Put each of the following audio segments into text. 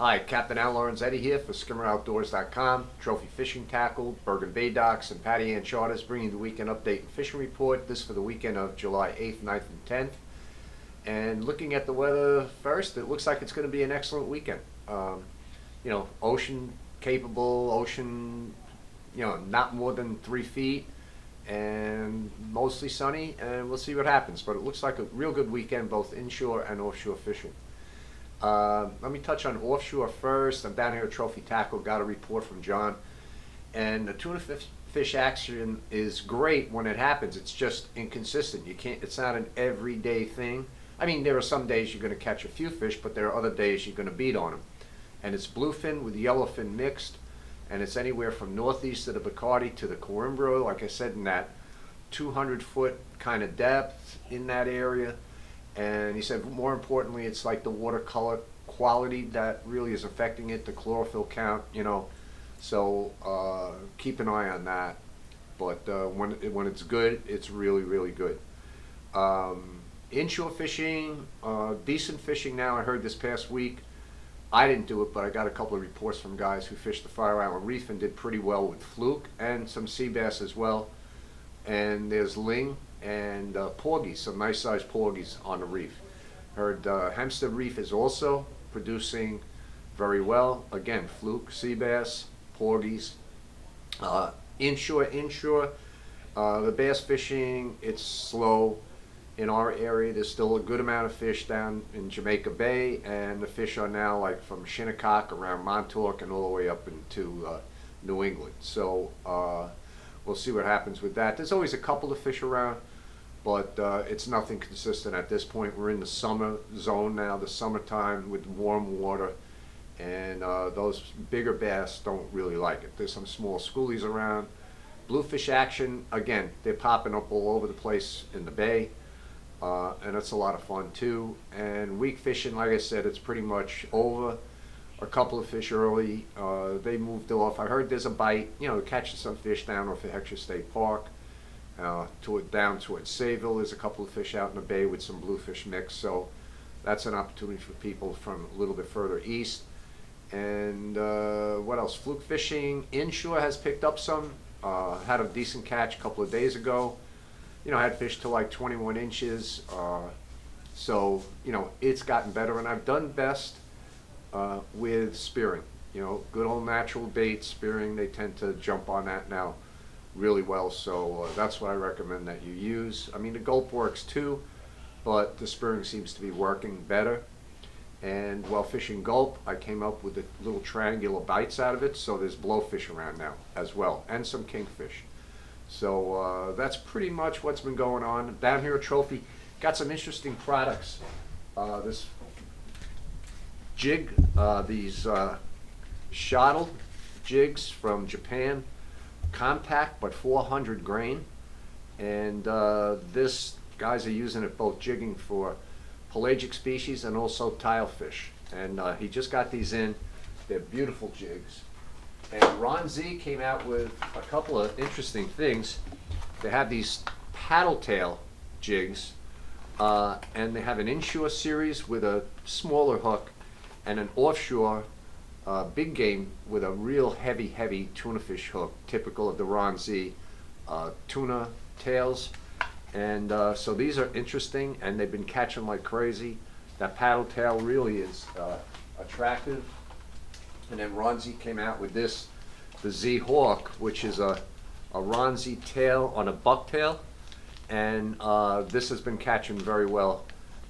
Hi, Captain Al Lorenzetti here for Skimmeroutdoors.com, Trophy Fishing Tackle, Bergen Bay Docks, and Patty Ann Charters, bringing you the weekend update and fishing report. This for the weekend of July 8th, 9th, and 10th. And looking at the weather first, it looks like it's going to be an excellent weekend. Ocean capable, ocean, not more than 3 feet, and mostly sunny, and we'll see what happens. But it looks like a real good weekend, both inshore and offshore fishing. Let me touch on offshore first. I'm down here at Trophy Tackle, got a report from John. And the tuna fish action is great when it happens. It's just inconsistent. It's not an everyday thing. I mean, there are some days you're going to catch a few fish, but there are other days you're going to beat on them. And it's bluefin with yellowfin mixed, and it's anywhere from northeast of the Bacardi to the Coimbra, like I said, in that 200-foot kind of depth in that area. And he said, more importantly, it's like the watercolor quality that really is affecting it, the chlorophyll count, So keep an eye on that. But when it's good, it's really, really good. Inshore fishing, decent fishing now. I heard this past week. I didn't do it, but I got a couple of reports from guys who fished the Fire Island Reef and did pretty well with fluke and some sea bass as well. And there's ling and porgies, some nice sized porgies on the reef. Heard Hempstead Reef is also producing very well. Again, fluke, sea bass, porgies. Inshore, the bass fishing, it's slow. In our area, there's still a good amount of fish down in Jamaica Bay, and the fish are now like from Shinnecock around Montauk and all the way up into New England. So we'll see what happens with that. There's always a couple of fish around, but it's nothing consistent at this point. We're in the summer zone now, the summertime with warm water, and those bigger bass don't really like it. There's some small schoolies around. Bluefish action, again, they're popping up all over the place in the bay. And it's a lot of fun too. And weak fishing, like I said, it's pretty much over. A couple of fish early, they moved off. I heard there's a bite, catching some fish down off at Heckscher State Park. Down towards Sayville, there's a couple of fish out in the bay with some bluefish mix. So that's an opportunity for people from a little bit further east. And what else? Fluke fishing inshore has picked up some. Had a decent catch a couple of days ago. I had fish to like 21 inches, so it's gotten better, and I've done best with spearing. Good old natural bait spearing, they tend to jump on that now really well, so that's what I recommend that you use. I mean, the gulp works too, but the spearing seems to be working better. And while fishing gulp, I came up with the little triangular bites out of it, so there's blowfish around now as well, and some kingfish. So that's pretty much what's been going on. Down here at Trophy, got some interesting products. This jig, these shottle jigs from Japan, compact but 400 grain. And this, guys are using it both jigging for pelagic species and also tilefish. And he just got these in. They're beautiful jigs. And Ron Z came out with a couple of interesting things. They have these paddle tail jigs, and they have an inshore series with a smaller hook, and an offshore big game with a real heavy tuna fish hook, typical of the Ron Z tuna tails. And so these are interesting, and they've been catching like crazy. That paddle tail really is attractive. And then Ron Z came out with this, the Z Hawk, which is a Ron Z tail on a bucktail, and this has been catching very well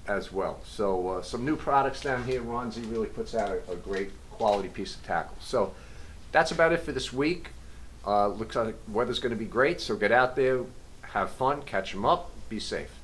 as well. So some new products down here. Ron Z really puts out a great quality piece of tackle. So that's about it for this week. Looks like weather's going to be great, so get out there, have fun, catch them up, be safe.